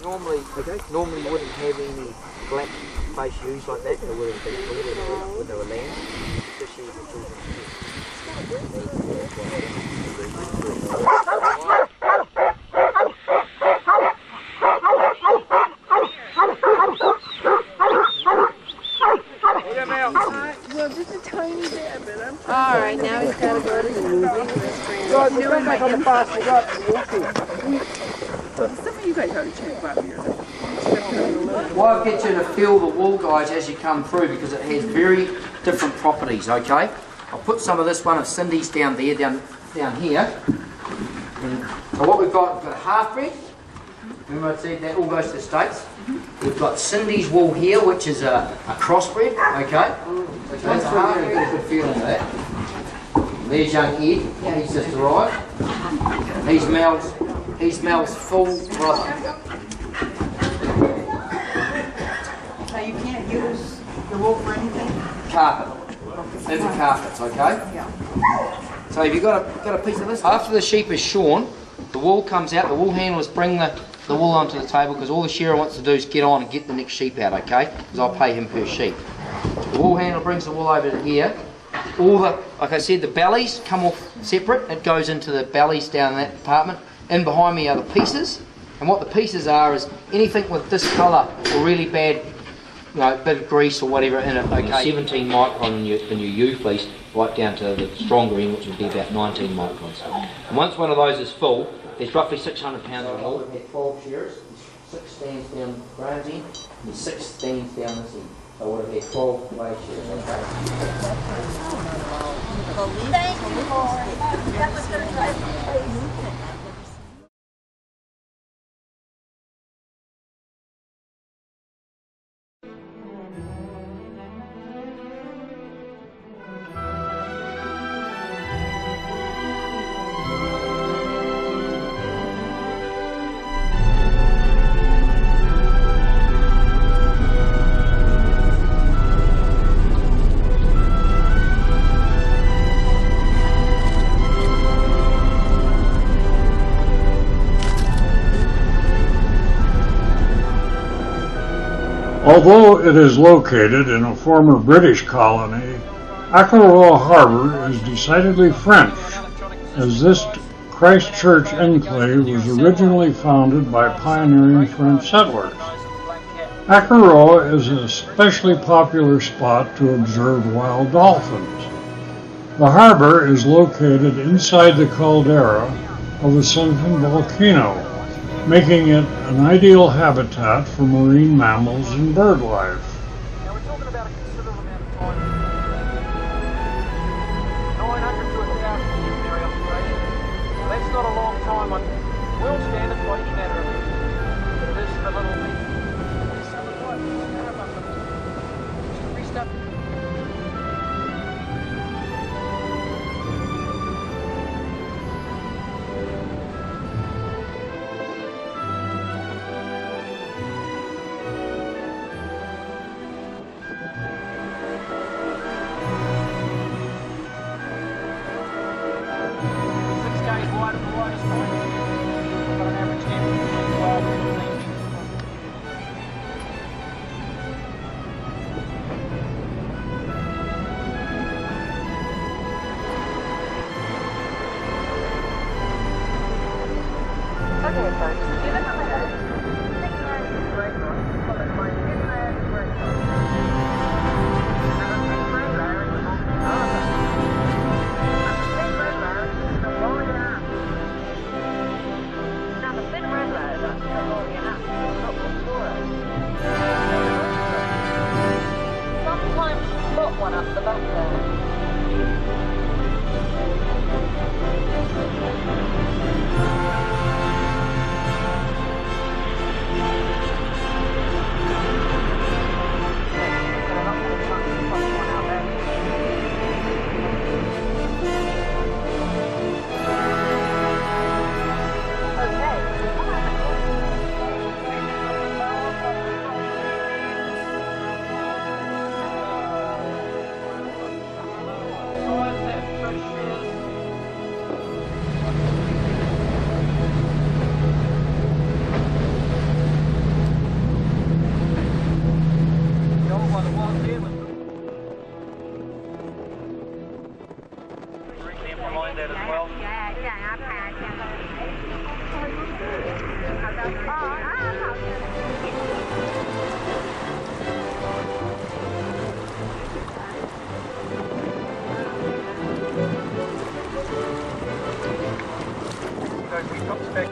Normally, okay. Normally you wouldn't have any black face shoes like that. They would have been when they were lambs. Especially if the Well, just a tiny bit of it. Alright, now he's got to go to the God, you don't make on the fast to go. Some of you guys ought to check about here. Well, I'll get you to feel the wool, guys, as you come through because it has very different properties, okay? I'll put some of this one of Cindy's down there, down here. And so what we've got a half-bred. Remember I said that all goes to the States. We've got Cindy's wool here, which is a crossbred, okay? So that's a half-bred, get a good feeling of that. There's young Ed, he's just arrived. He's Mel's full brother. Now you can't use the wool for anything? Carpet. Into carpets, okay? So if you've got a piece of this, after the sheep is shorn, the wool comes out, the wool handlers bring the wool onto the table because all the shearer wants to do is get on and get the next sheep out, okay? Because I'll pay him per sheep. The wool handler brings the wool over to here. All the, like I said, the bellies come off separate. It goes into the bellies down that department. In behind me are the pieces. And what the pieces are is anything with this colour or really bad, you know, bit of grease or whatever in it, okay? 17 micron in your U fleece, right down to the stronger end, which would be about 19 microns. And once one of those is full, there's roughly 600 pounds of wool. We have 12 shearers, 6 stands down Graham's end, and 6 stands down this end. So I would have had 12 wave shearers, okay? Although it is located in a former British colony, Akaroa Harbour is decidedly French, as this Christchurch enclave was originally founded by pioneering French settlers. Akaroa is an especially popular spot to observe wild dolphins. The harbour is located inside the caldera of a sunken volcano, making it an ideal habitat for marine mammals and bird life. Now we're talking about a considerable amount of time. 900 to 1,000 years of their operation. Well, that's not a long time on world standards by any matter of it. But it is for little people. that as well? So we got spec.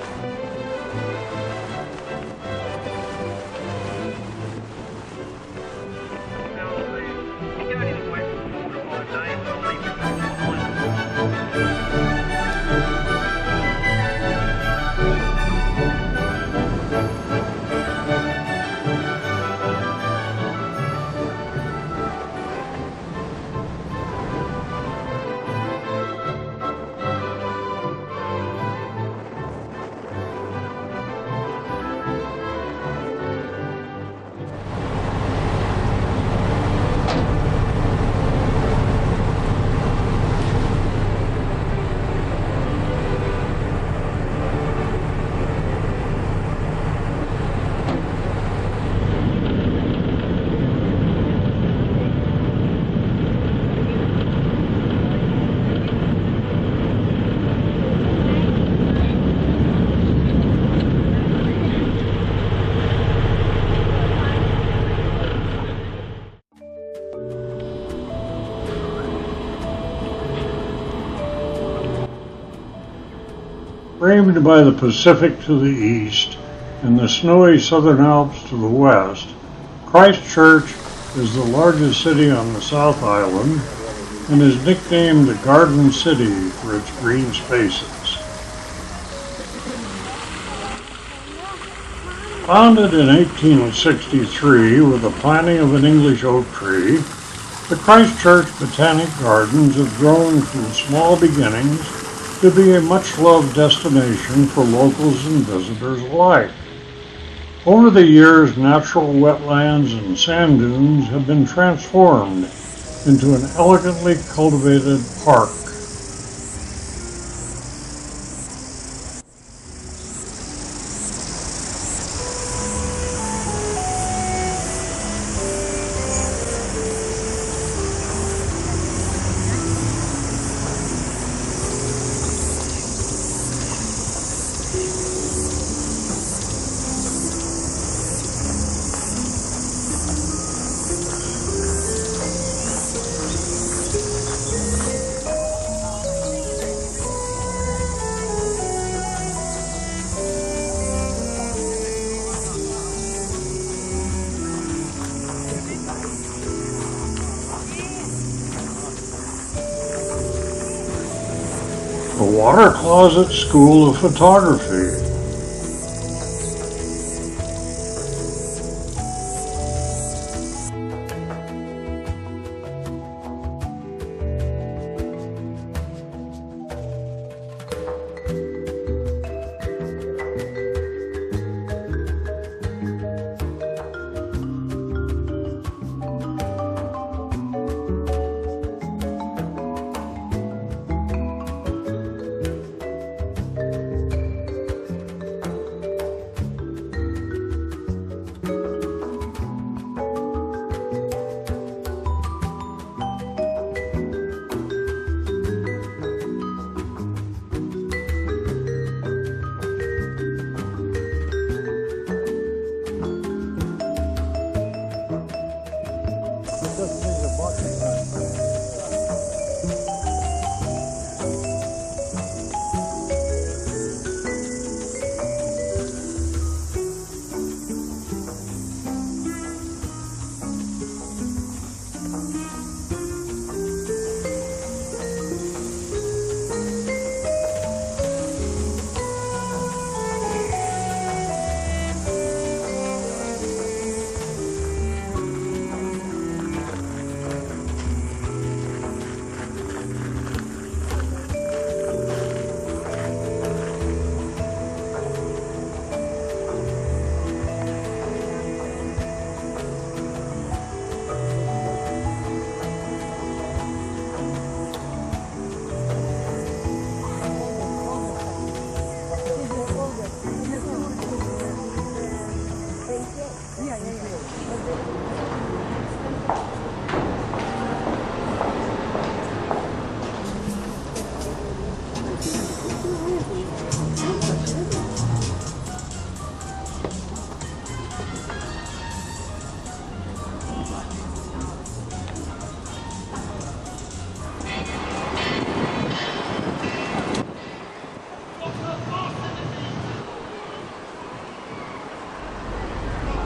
Framed by the Pacific to the east and the snowy Southern Alps to the west, Christchurch is the largest city on the South Island and is nicknamed the Garden City for its green spaces. Founded in 1863 with the planting of an English oak tree, the Christchurch Botanic Gardens have grown from small beginnings to be a much-loved destination for locals and visitors alike. Over the years, natural wetlands and sand dunes have been transformed into an elegantly cultivated park. The Water Closet School of Photography.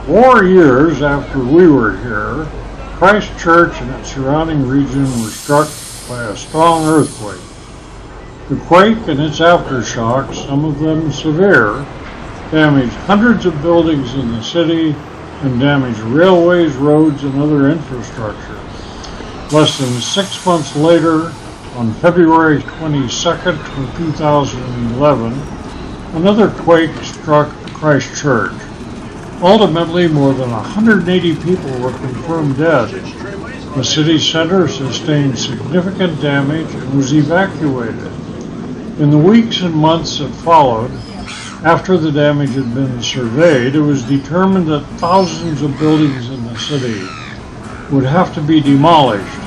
4 years after we were here, Christchurch and its surrounding region were struck by a strong earthquake. The quake and its aftershocks, some of them severe, damaged hundreds of buildings in the city and damaged railways, roads, and other infrastructure. Less than 6 months later, on February 22nd, 2011, another quake struck Christchurch. Ultimately, more than 180 people were confirmed dead. The city center sustained significant damage and was evacuated. In the weeks and months that followed, after the damage had been surveyed, it was determined that thousands of buildings in the city would have to be demolished,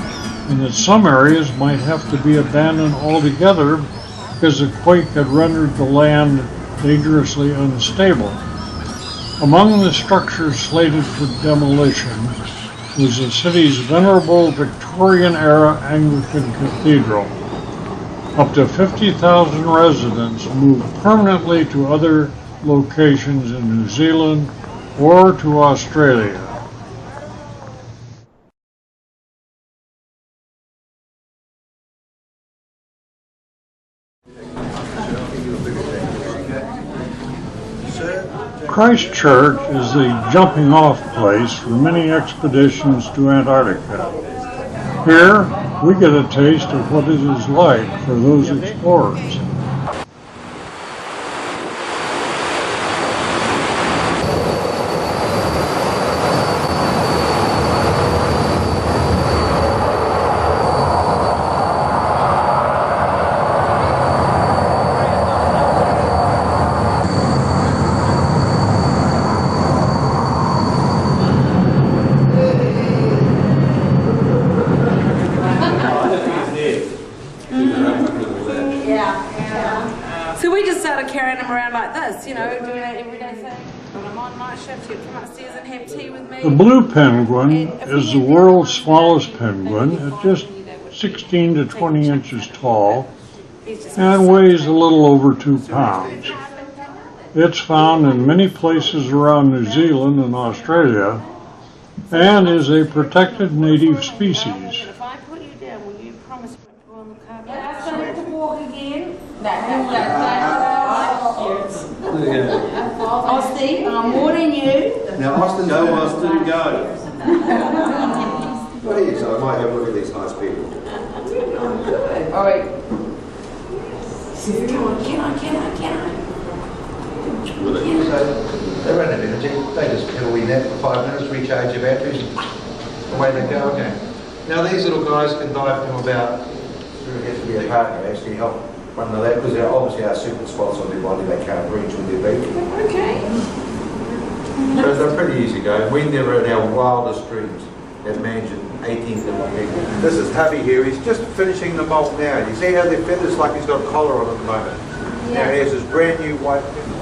and that some areas might have to be abandoned altogether because the quake had rendered the land dangerously unstable. Among the structures slated for demolition was the city's venerable Victorian-era Anglican Cathedral. Up to 50,000 residents moved permanently to other locations in New Zealand or to Australia. Christchurch is the jumping off place for many expeditions to Antarctica. Here, we get a taste of what it is like for those explorers. So we just started carrying them around like this, you know, doing that everyday thing. When I'm on night shift, he'd come upstairs and have tea with me. The blue penguin is the world's smallest penguin at just 16 to 20 inches tall and weighs a little over 2 pounds. It's found in many places around New Zealand and Australia and is a protected native species. If I put you down, will you promise to go on the car? Yeah, I started to walk again. Austin, I'm warning you. Now, Austin, go, Austin, go. What is? I might have a look at these nice people. All right. Can I? They run out of energy. They just have a wee nap for 5 minutes, recharge your batteries, and away they go again. Now, these little guys can dive from about, there has to be a partner actually help run the lab, because there obviously are certain spots on their body they can't reach with their beak. Okay. So they're pretty easy going. When they're in our wildest dreams, imagine 18 little people. This is Tubby here. He's just finishing the molt now. You see how their feathers, like he's got a collar on at the moment. Yeah. Now he has his brand new white feathers.